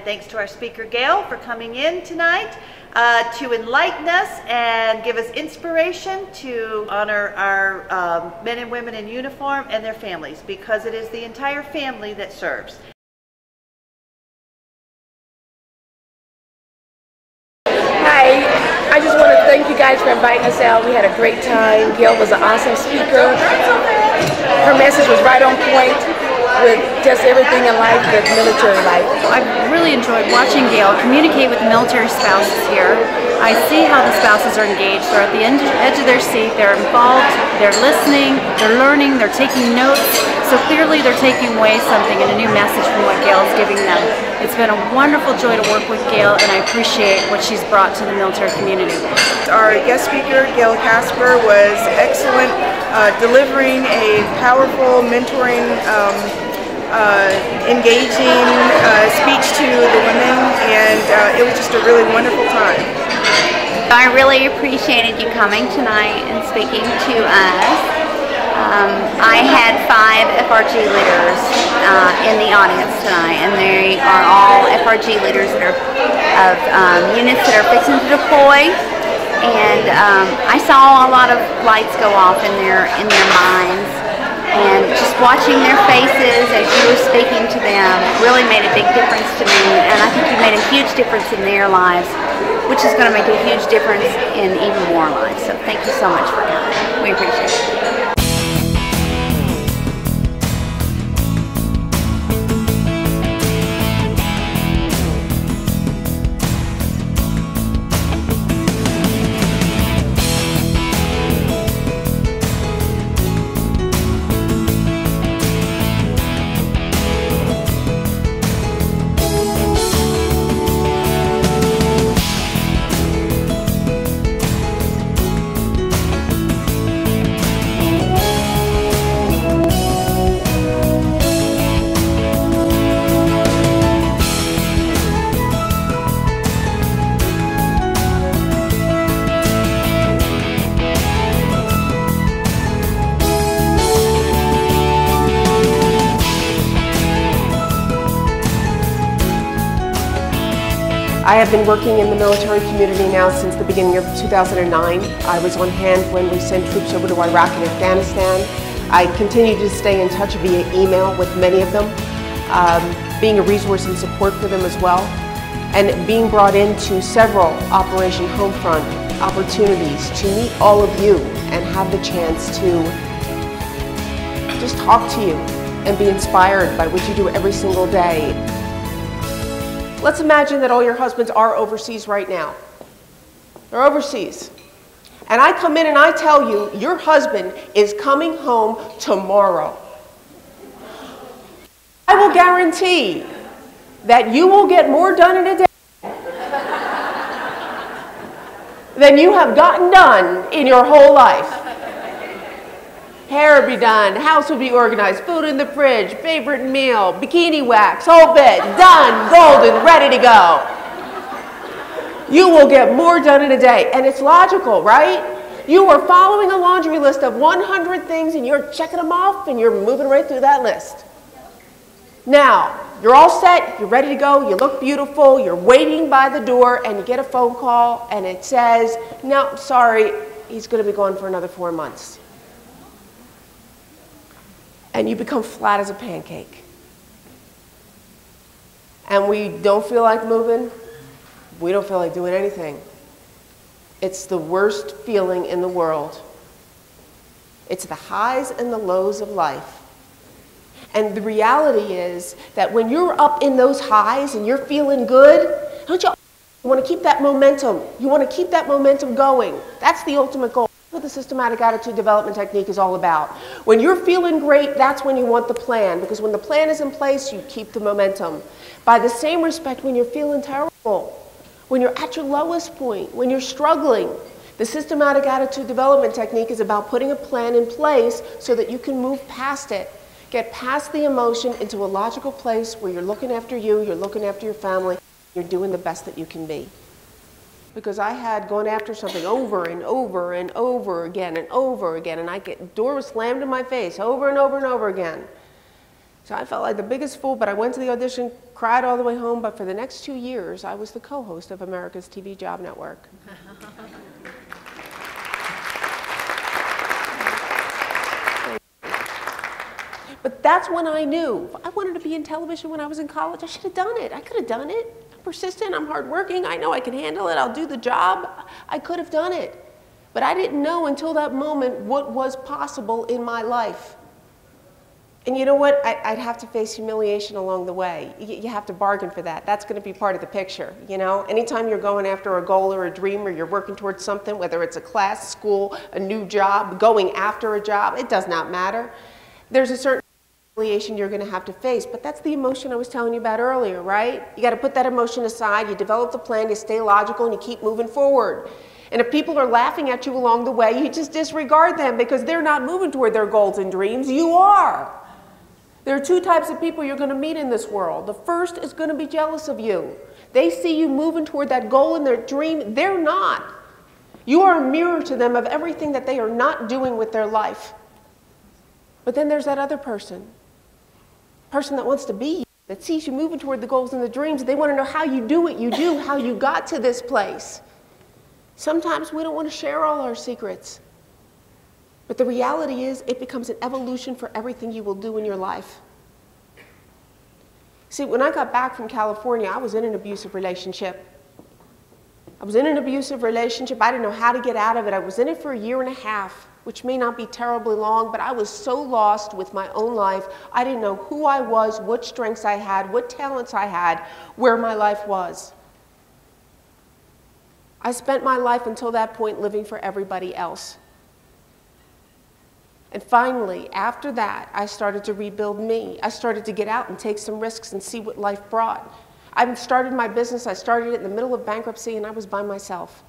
And thanks to our speaker, Gail, for coming in tonight to enlighten us and give us inspiration to honor our men and women in uniform and their families, because it is the entire family that serves. Hi, I just want to thank you guys for inviting us out. We had a great time. Gail was an awesome speaker. Her message was right on point with just everything in life, with military life. I've really enjoyed watching Gail communicate with the military spouses here. I see how the spouses are engaged. They're at the edge of their seat, they're involved, they're listening, they're learning, they're taking notes. So clearly they're taking away something and a new message from what Gail's giving them. It's been a wonderful joy to work with Gail, and I appreciate what she's brought to the military community. Our guest speaker, Gail Kasper, was excellent, delivering a powerful, mentoring, engaging speech to the women, and it was just a really wonderful time. I really appreciated you coming tonight and speaking to us. I had 5 FRG leaders in the audience tonight, and they are all FRG leaders that are of units that are fixing to deploy. And I saw a lot of lights go off in their minds, and just watching their faces as you were speaking to them really made a big difference to me. And I think you made a huge difference in their lives, which is going to make a huge difference in even more lives. So thank you so much for coming. We appreciate it. I have been working in the military community now since the beginning of 2009. I was on hand when we sent troops over to Iraq and Afghanistan. I continue to stay in touch via email with many of them, being a resource and support for them as well, and being brought into several Operation Homefront opportunities to meet all of you and have the chance to just talk to you and be inspired by what you do every single day. Let's imagine that all your husbands are overseas right now. They're overseas. And I come in and I tell you, your husband is coming home tomorrow. I will guarantee that you will get more done in a day than you have gotten done in your whole life. Hair will be done, house will be organized, food in the fridge, favorite meal, bikini wax, whole bit, done, golden, ready to go. You will get more done in a day, and it's logical, right? You are following a laundry list of 100 things and you're checking them off and you're moving right through that list. Now, you're all set, you're ready to go, you look beautiful, you're waiting by the door and you get a phone call and it says, no, sorry, he's going to be gone for another 4 months. And you become flat as a pancake. And we don't feel like moving. We don't feel like doing anything. It's the worst feeling in the world. It's the highs and the lows of life. And the reality is that when you're up in those highs and you're feeling good, don't you want to keep that momentum? You want to keep that momentum going. That's the ultimate goal. What the systematic attitude development technique is all about. When you're feeling great, that's when you want the plan, because when the plan is in place, you keep the momentum. By the same respect, when you're feeling terrible, when you're at your lowest point, when you're struggling, the systematic attitude development technique is about putting a plan in place so that you can move past it. Get past the emotion into a logical place where you're looking after you, you're looking after your family, you're doing the best that you can be. Because I had gone after something over and over and over again and over again, and door was slammed in my face over and over and over again. So I felt like the biggest fool, but I went to the audition, cried all the way home, but for the next 2 years, I was the co-host of America's TV Job Network. But that's when I knew. I wanted to be in television when I was in college. I should have done it. I could have done it. I'm persistent, I'm hardworking, I know I can handle it, I'll do the job. I could have done it. But I didn't know until that moment what was possible in my life. And you know what? I'd have to face humiliation along the way. You have to bargain for that. That's going to be part of the picture, you know? Anytime you're going after a goal or a dream or you're working towards something, whether it's a class, school, a new job, going after a job, it does not matter. There's a certain humiliation you're going to have to face, but that's the emotion I was telling you about earlier, right? You got to put that emotion aside, you develop the plan, you stay logical, and you keep moving forward. And if people are laughing at you along the way, you just disregard them because they're not moving toward their goals and dreams. You are. There are two types of people you're going to meet in this world. The first is going to be jealous of you. They see you moving toward that goal and their dream. They're not. You are a mirror to them of everything that they are not doing with their life. But then there's that other person that wants to be you, that sees you moving toward the goals and the dreams. They want to know how you do what you do, how you got to this place. Sometimes we don't want to share all our secrets. But the reality is, it becomes an evolution for everything you will do in your life. See, when I got back from California, I was in an abusive relationship. I didn't know how to get out of it. I was in it for 1.5 years, which may not be terribly long, but I was so lost with my own life. I didn't know who I was, what strengths I had, what talents I had, where my life was. I spent my life until that point living for everybody else. And finally, after that, I started to rebuild me. I started to get out and take some risks and see what life brought. I started my business. I started it in the middle of bankruptcy, and I was by myself.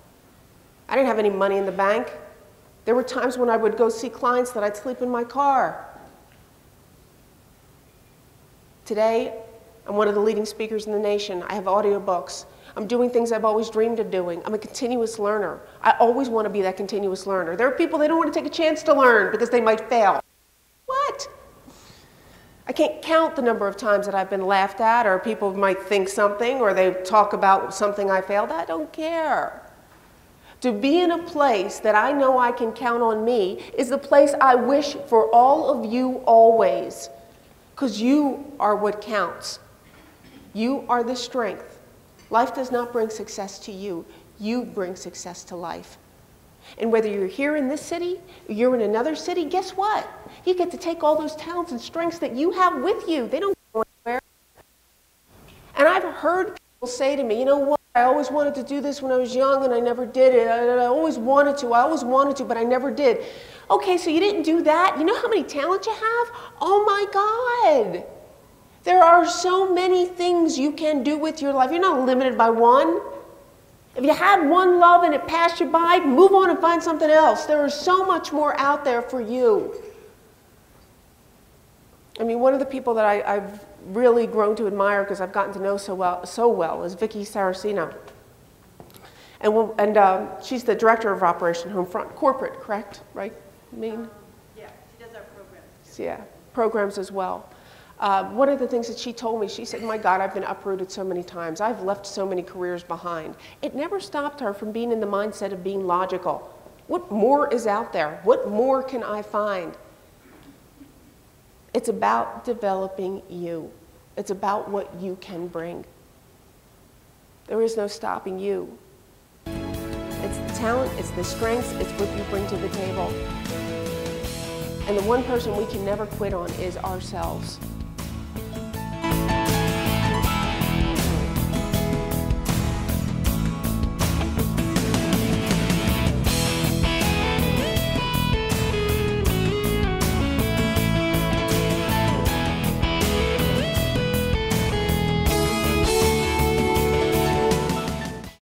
I didn't have any money in the bank. There were times when I would go see clients that I'd sleep in my car. Today, I'm one of the leading speakers in the nation. I have audiobooks. I'm doing things I've always dreamed of doing. I'm a continuous learner. I always want to be that continuous learner. There are people, they don't want to take a chance to learn because they might fail. What? I can't count the number of times that I've been laughed at, or people might think something, or they talk about something I failed at. I don't care. To be in a place that I know I can count on me is the place I wish for all of you always, because you are what counts. You are the strength. Life does not bring success to you. You bring success to life. And whether you're here in this city, or you're in another city, guess what? You get to take all those talents and strengths that you have with you. They don't go anywhere. And I've heard people say to me, you know what? I always wanted to do this when I was young and I never did it. I always wanted to, but I never did. Okay, so you didn't do that? You know how many talents you have? Oh my God. There are so many things you can do with your life. You're not limited by one. If you had one love and it passed you by, move on and find something else. There is so much more out there for you. I mean, one of the people that I've really grown to admire because I've gotten to know so well is Vicki Saraceno. And she's the director of Operation Homefront, corporate, correct? Right? I mean, yeah, she does our programs. Yeah, programs as well. One of the things that she told me, she said, my God, I've been uprooted so many times. I've left so many careers behind. It never stopped her from being in the mindset of being logical. What more is out there? What more can I find? It's about developing you. It's about what you can bring. There is no stopping you. It's the talent, it's the strengths, it's what you bring to the table. And the one person we can never quit on is ourselves.